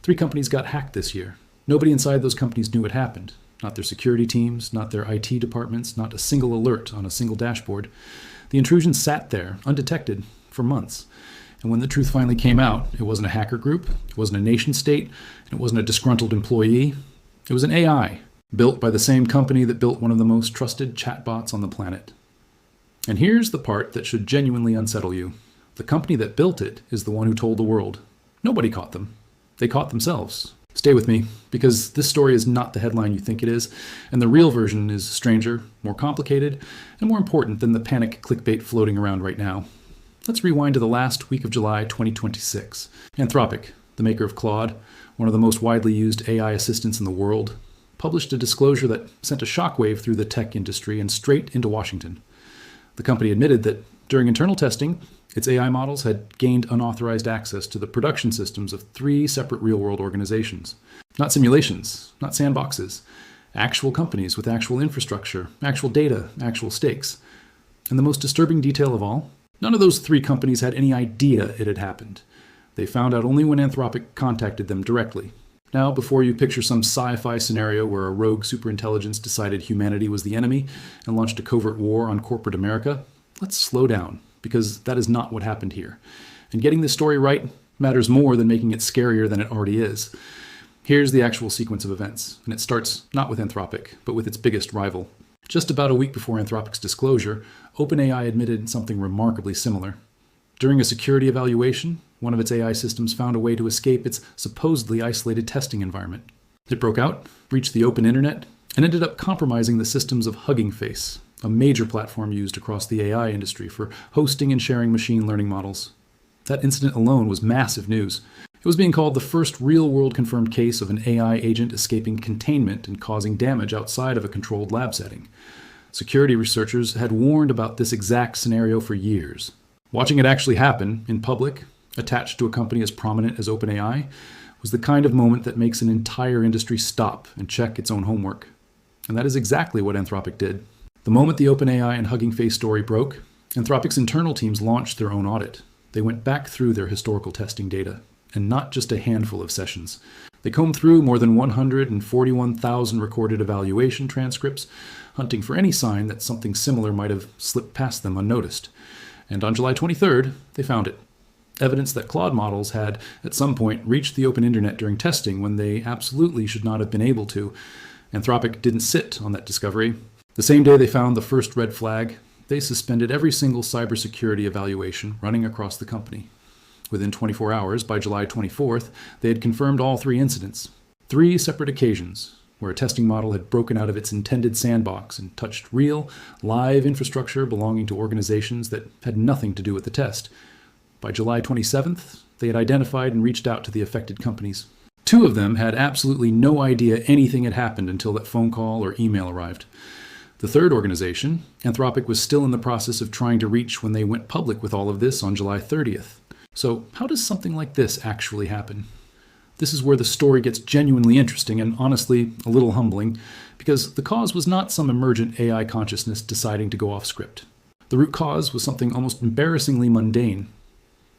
3 companies got hacked this year. Nobody inside those companies knew what happened. Not their security teams, not their IT departments, not a single alert on a single dashboard. The intrusion sat there, undetected, for months. And when the truth finally came out, it wasn't a hacker group, it wasn't a nation state, and it wasn't a disgruntled employee. It was an AI, built by the same company that built one of the most trusted chatbots on the planet. And here's the part that should genuinely unsettle you. The company that built it is the one who told the world. Nobody caught them. They caught themselves. Stay with me, because this story is not the headline you think it is, and the real version is stranger, more complicated, and more important than the panic clickbait floating around right now. Let's rewind to the last week of July 2026. Anthropic, the maker of Claude, one of the most widely used AI assistants in the world, published a disclosure that sent a shockwave through the tech industry and straight into Washington. The company admitted that during internal testing, its AI models had gained unauthorized access to the production systems of 3 separate real-world organizations. Not simulations, not sandboxes, actual companies with actual infrastructure, actual data, actual stakes. And the most disturbing detail of all, none of those 3 companies had any idea it had happened. They found out only when Anthropic contacted them directly. Now, before you picture some sci-fi scenario where a rogue superintelligence decided humanity was the enemy and launched a covert war on corporate America, let's slow down, because that is not what happened here. And getting this story right matters more than making it scarier than it already is. Here's the actual sequence of events, and it starts not with Anthropic, but with its biggest rival. Just about a week before Anthropic's disclosure, OpenAI admitted something remarkably similar. During a security evaluation, one of its AI systems found a way to escape its supposedly isolated testing environment. It broke out, breached the open internet, and ended up compromising the systems of Hugging Face, a major platform used across the AI industry for hosting and sharing machine learning models. That incident alone was massive news. It was being called the first real-world confirmed case of an AI agent escaping containment and causing damage outside of a controlled lab setting. Security researchers had warned about this exact scenario for years. Watching it actually happen, in public, attached to a company as prominent as OpenAI, was the kind of moment that makes an entire industry stop and check its own homework. And that is exactly what Anthropic did. The moment the OpenAI and Hugging Face story broke, Anthropic's internal teams launched their own audit. They went back through their historical testing data, and not just a handful of sessions. They combed through more than 141,000 recorded evaluation transcripts, hunting for any sign that something similar might have slipped past them unnoticed. And on July 23rd, they found it. Evidence that Claude models had, at some point, reached the open internet during testing when they absolutely should not have been able to. Anthropic didn't sit on that discovery. The same day they found the first red flag, they suspended every single cybersecurity evaluation running across the company. Within 24 hours, by July 24th, they had confirmed all 3 incidents. 3 separate occasions where a testing model had broken out of its intended sandbox and touched real, live infrastructure belonging to organizations that had nothing to do with the test. By July 27th, they had identified and reached out to the affected companies. 2 of them had absolutely no idea anything had happened until that phone call or email arrived. The 3rd organization, Anthropic, was still in the process of trying to reach when they went public with all of this on July 30th. So how does something like this actually happen? This is where the story gets genuinely interesting and honestly a little humbling, because the cause was not some emergent AI consciousness deciding to go off script. The root cause was something almost embarrassingly mundane.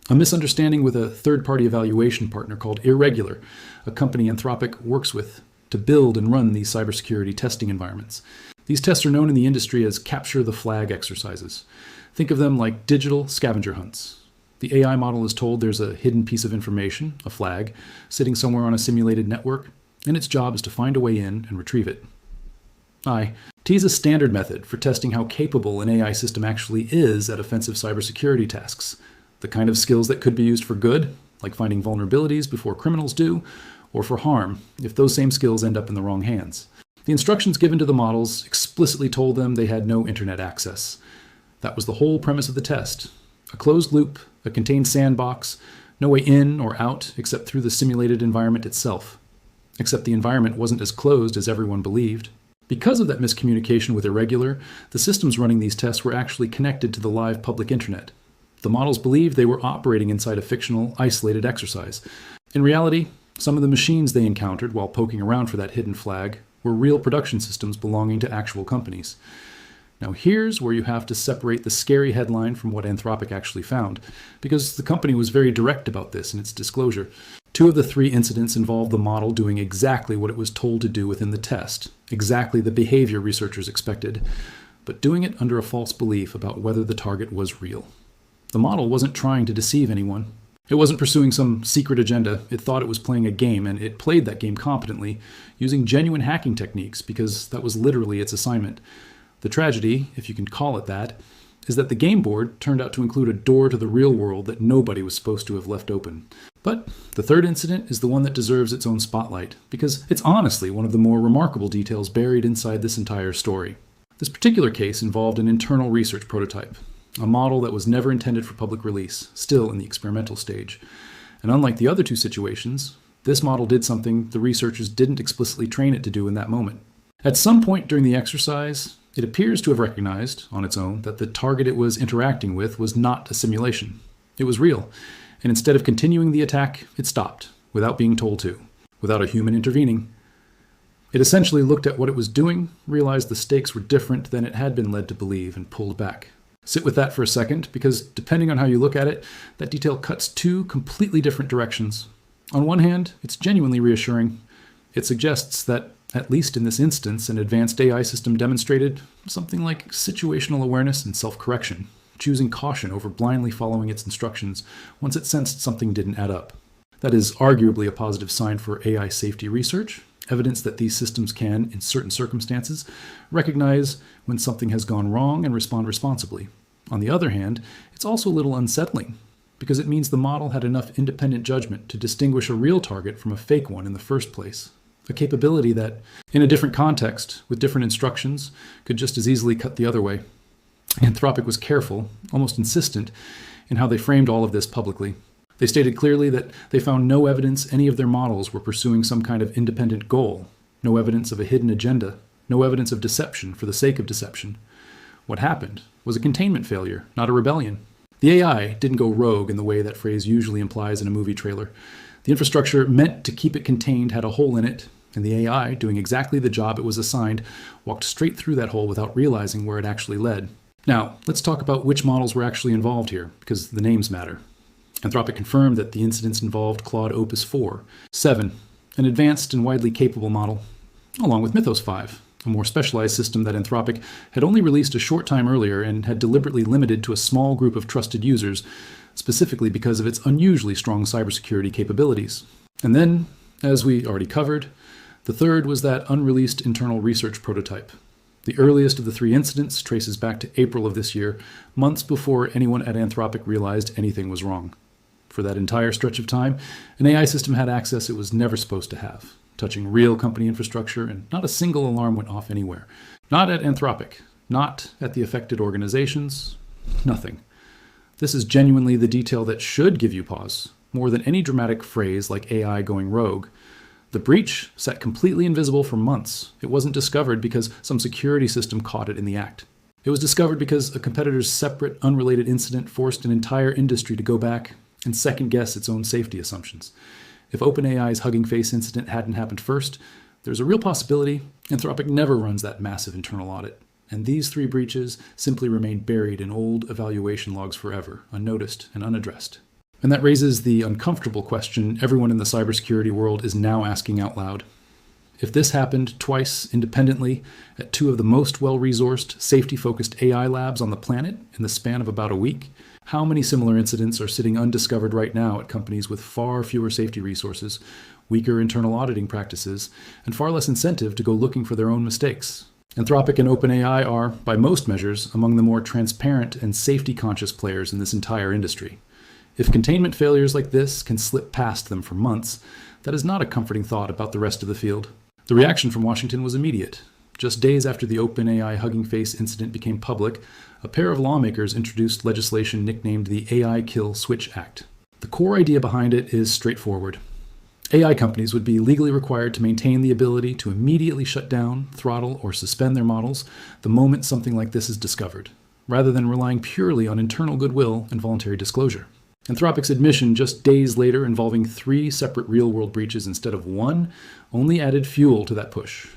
A misunderstanding with a third-party evaluation partner called Irregular, a company Anthropic works with to build and run these cybersecurity testing environments. These tests are known in the industry as capture the flag exercises. Think of them like digital scavenger hunts. The AI model is told there's a hidden piece of information, a flag, sitting somewhere on a simulated network, and its job is to find a way in and retrieve it. T is a standard method for testing how capable an AI system actually is at offensive cybersecurity tasks. The kind of skills that could be used for good, like finding vulnerabilities before criminals do, or for harm, if those same skills end up in the wrong hands. The instructions given to the models explicitly told them they had no internet access. That was the whole premise of the test. A closed loop, a contained sandbox, no way in or out except through the simulated environment itself. Except the environment wasn't as closed as everyone believed. Because of that miscommunication with Irregular, the systems running these tests were actually connected to the live public internet. The models believed they were operating inside a fictional, isolated exercise. In reality, some of the machines they encountered while poking around for that hidden flag were real production systems belonging to actual companies. Now here's where you have to separate the scary headline from what Anthropic actually found, because the company was very direct about this in its disclosure. 2 of the 3 incidents involved the model doing exactly what it was told to do within the test, exactly the behavior researchers expected, but doing it under a false belief about whether the target was real. The model wasn't trying to deceive anyone. It wasn't pursuing some secret agenda. It thought it was playing a game, and it played that game competently, using genuine hacking techniques, because that was literally its assignment. The tragedy, if you can call it that, is that the game board turned out to include a door to the real world that nobody was supposed to have left open. But the 3rd incident is the one that deserves its own spotlight, because it's honestly one of the more remarkable details buried inside this entire story. This particular case involved an internal research prototype, a model that was never intended for public release, still in the experimental stage. And unlike the other 2 situations, this model did something the researchers didn't explicitly train it to do in that moment. At some point during the exercise, it appears to have recognized, on its own, that the target it was interacting with was not a simulation. It was real, and instead of continuing the attack, it stopped, without being told to, without a human intervening. It essentially looked at what it was doing, realized the stakes were different than it had been led to believe, and pulled back. Sit with that for a second, because depending on how you look at it, that detail cuts 2 completely different directions. On one hand, it's genuinely reassuring. It suggests that, at least in this instance, an advanced AI system demonstrated something like situational awareness and self-correction, choosing caution over blindly following its instructions once it sensed something didn't add up. That is arguably a positive sign for AI safety research, evidence that these systems can, in certain circumstances, recognize when something has gone wrong and respond responsibly. On the other hand, it's also a little unsettling, because it means the model had enough independent judgment to distinguish a real target from a fake one in the first place. A capability that, in a different context, with different instructions, could just as easily cut the other way. Anthropic was careful, almost insistent, in how they framed all of this publicly. They stated clearly that they found no evidence any of their models were pursuing some kind of independent goal, no evidence of a hidden agenda, no evidence of deception for the sake of deception. What happened was a containment failure, not a rebellion. The AI didn't go rogue in the way that phrase usually implies in a movie trailer. The infrastructure meant to keep it contained had a hole in it, and the AI, doing exactly the job it was assigned, walked straight through that hole without realizing where it actually led. Now, let's talk about which models were actually involved here, because the names matter. Anthropic confirmed that the incidents involved Claude Opus 4, 7, an advanced and widely capable model, along with Mythos 5, a more specialized system that Anthropic had only released a short time earlier and had deliberately limited to a small group of trusted users, specifically because of its unusually strong cybersecurity capabilities. And then, as we already covered, the 3rd was that unreleased internal research prototype. The earliest of the 3 incidents traces back to April of this year, months before anyone at Anthropic realized anything was wrong. For that entire stretch of time, an AI system had access it was never supposed to have, touching real company infrastructure, and not a single alarm went off anywhere. Not at Anthropic, not at the affected organizations, nothing. This is genuinely the detail that should give you pause, more than any dramatic phrase like AI going rogue. The breach sat completely invisible for months. It wasn't discovered because some security system caught it in the act. It was discovered because a competitor's separate, unrelated incident forced an entire industry to go back and second-guess its own safety assumptions. If OpenAI's Hugging Face incident hadn't happened first, there's a real possibility Anthropic never runs that massive internal audit. And these 3 breaches simply remain buried in old evaluation logs forever, unnoticed and unaddressed. And that raises the uncomfortable question everyone in the cybersecurity world is now asking out loud. If this happened twice independently at 2 of the most well-resourced, safety-focused AI labs on the planet in the span of about a week, how many similar incidents are sitting undiscovered right now at companies with far fewer safety resources, weaker internal auditing practices, and far less incentive to go looking for their own mistakes? Anthropic and OpenAI are, by most measures, among the more transparent and safety-conscious players in this entire industry. If containment failures like this can slip past them for months, that is not a comforting thought about the rest of the field. The reaction from Washington was immediate. Just days after the OpenAI Hugging Face incident became public, a pair of lawmakers introduced legislation nicknamed the AI Kill Switch Act. The core idea behind it is straightforward. AI companies would be legally required to maintain the ability to immediately shut down, throttle, or suspend their models the moment something like this is discovered, rather than relying purely on internal goodwill and voluntary disclosure. Anthropic's admission just days later, involving 3 separate real-world breaches instead of 1, only added fuel to that push.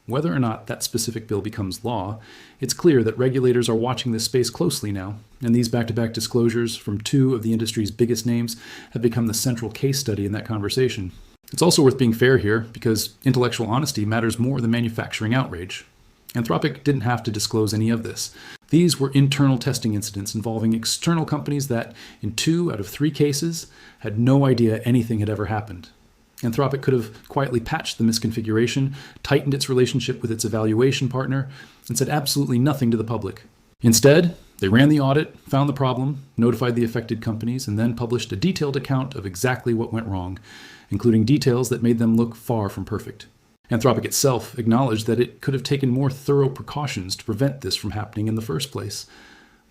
Whether or not that specific bill becomes law, it's clear that regulators are watching this space closely now, and these back-to-back disclosures from two of the industry's biggest names have become the central case study in that conversation. It's also worth being fair here, because intellectual honesty matters more than manufacturing outrage. Anthropic didn't have to disclose any of this. These were internal testing incidents involving external companies that, in 2 out of 3 cases, had no idea anything had ever happened. Anthropic could have quietly patched the misconfiguration, tightened its relationship with its evaluation partner, and said absolutely nothing to the public. Instead, they ran the audit, found the problem, notified the affected companies, and then published a detailed account of exactly what went wrong, including details that made them look far from perfect. Anthropic itself acknowledged that it could have taken more thorough precautions to prevent this from happening in the first place.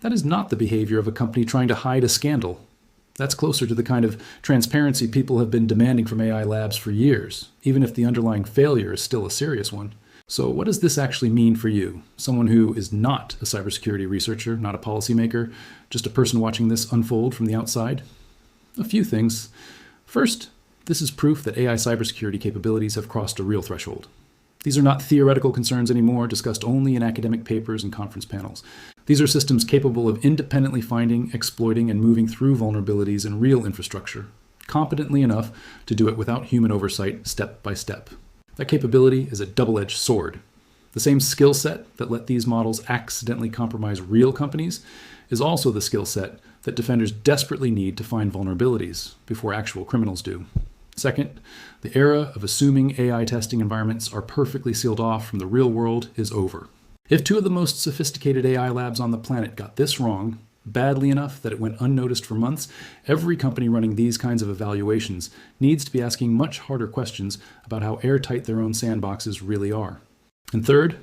That is not the behavior of a company trying to hide a scandal. That's closer to the kind of transparency people have been demanding from AI labs for years, even if the underlying failure is still a serious one. So what does this actually mean for you, someone who is not a cybersecurity researcher, not a policymaker, just a person watching this unfold from the outside? A few things. First, this is proof that AI cybersecurity capabilities have crossed a real threshold. These are not theoretical concerns anymore, discussed only in academic papers and conference panels. These are systems capable of independently finding, exploiting, and moving through vulnerabilities in real infrastructure, competently enough to do it without human oversight, step by step. That capability is a double-edged sword. The same skill set that let these models accidentally compromise real companies is also the skill set that defenders desperately need to find vulnerabilities before actual criminals do. Second, the era of assuming AI testing environments are perfectly sealed off from the real world is over. If 2 of the most sophisticated AI labs on the planet got this wrong, badly enough that it went unnoticed for months, every company running these kinds of evaluations needs to be asking much harder questions about how airtight their own sandboxes really are. And third,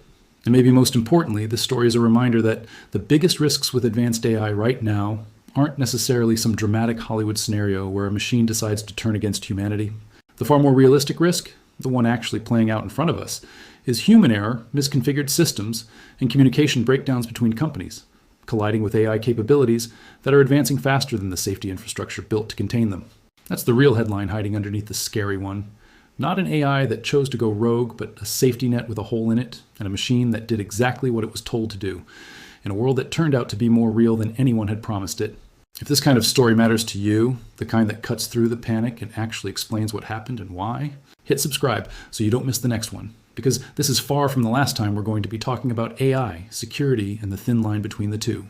and maybe most importantly, this story is a reminder that the biggest risks with advanced AI right now aren't necessarily some dramatic Hollywood scenario where a machine decides to turn against humanity. The far more realistic risk, the one actually playing out in front of us, is human error, misconfigured systems, and communication breakdowns between companies, colliding with AI capabilities that are advancing faster than the safety infrastructure built to contain them. That's the real headline hiding underneath the scary one. Not an AI that chose to go rogue, but a safety net with a hole in it, and a machine that did exactly what it was told to do, in a world that turned out to be more real than anyone had promised it. If this kind of story matters to you, the kind that cuts through the panic and actually explains what happened and why, hit subscribe so you don't miss the next one, because this is far from the last time we're going to be talking about AI, security, and the thin line between the two.